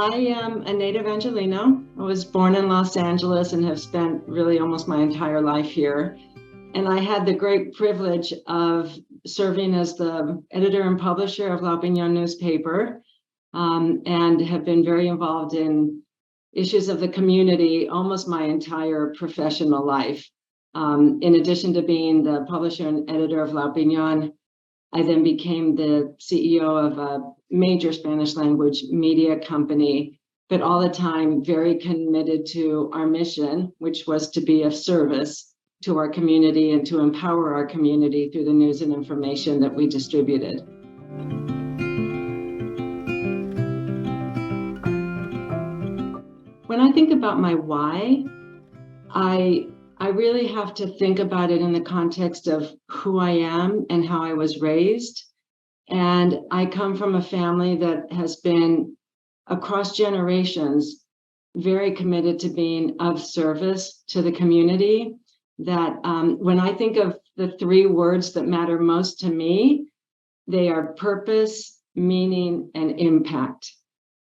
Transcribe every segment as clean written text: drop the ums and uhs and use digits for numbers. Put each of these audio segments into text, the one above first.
I am a native Angelino. I was born in Los Angeles and have spent really almost my entire life here. And I had the great privilege of serving as the editor and publisher of La Opinion newspaper, and have been very involved in issues of the community almost my entire professional life. In addition to being the publisher and editor of La Opinion, I then became the CEO of a major Spanish language media company, but all the time very committed to our mission, which was to be of service to our community and to empower our community through the news and information that we distributed. When I think about my why, I really have to think about it in the context of who I am and how I was raised. And I come from a family that has been, across generations, very committed to being of service to the community. That when I think of the three words that matter most to me, they are purpose, meaning, and impact.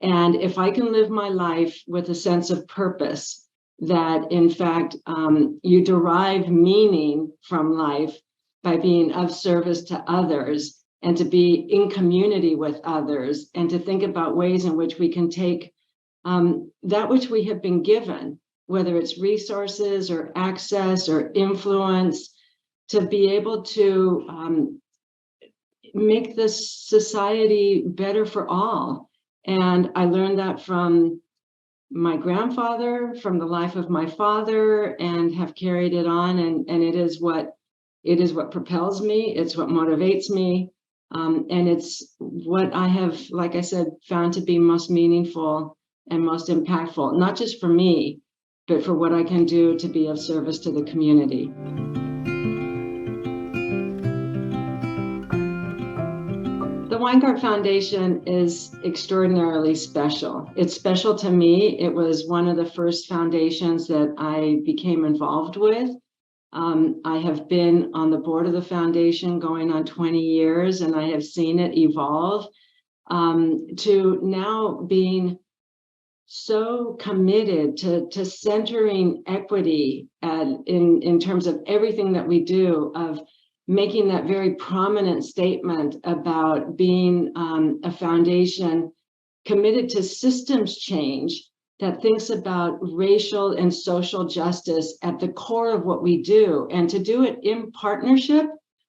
And if I can live my life with a sense of purpose, that in fact, you derive meaning from life by being of service to others and to be in community with others and to think about ways in which we can take that which we have been given, whether it's resources or access or influence, to be able to make this society better for all. And I learned that from my grandfather, from the life of my father, and have carried it on. And it is what propels me. It's what motivates me. And it's what I have, like I said, found to be most meaningful and most impactful, not just for me, but for what I can do to be of service to the community. The Weingart Foundation is extraordinarily special. It's special to me. It was one of the first foundations that I became involved with. I have been on the board of the foundation going on 20 years, and I have seen it evolve to now being so committed to centering equity in terms of everything that we do, of making that very prominent statement about being a foundation committed to systems change that thinks about racial and social justice at the core of what we do, and to do it in partnership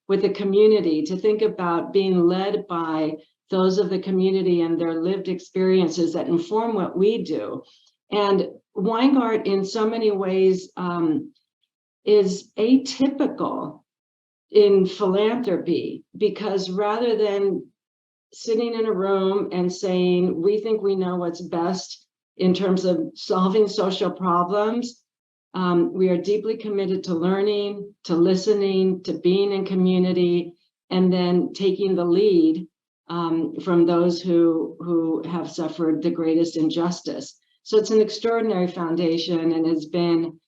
with the community, to think about being led by those of the community and their lived experiences that inform what we do. And Weingart, in so many ways, is atypical in philanthropy, because rather than sitting in a room and saying, we think we know what's best in terms of solving social problems, we are deeply committed to learning, to listening, to being in community, and then taking the lead from those who have suffered the greatest injustice. So it's an extraordinary foundation, and has been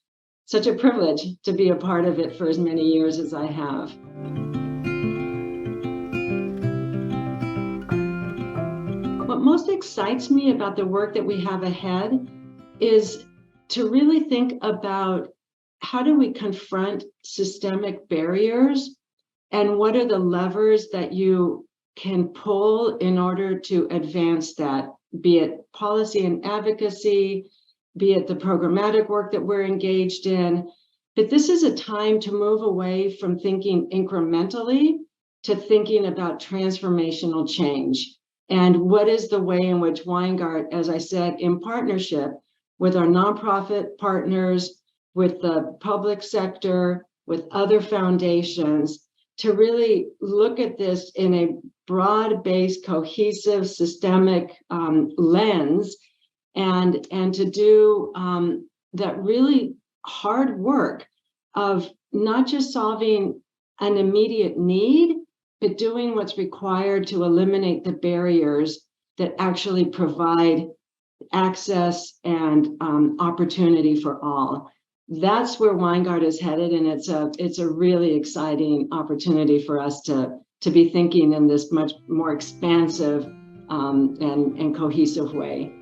such a privilege to be a part of it for as many years as I have. What most excites me about the work that we have ahead is to really think about how do we confront systemic barriers, and what are the levers that you can pull in order to advance that, be it policy and advocacy, be it the programmatic work that we're engaged in. But this is a time to move away from thinking incrementally to thinking about transformational change. And what is the way in which Weingart, as I said, in partnership with our nonprofit partners, with the public sector, with other foundations, to really look at this in a broad-based, cohesive, systemic lens, and to do that really hard work of not just solving an immediate need, but doing what's required to eliminate the barriers that actually provide access and opportunity for all. That's where Weingart is headed, and it's a really exciting opportunity for us to be thinking in this much more expansive and cohesive way.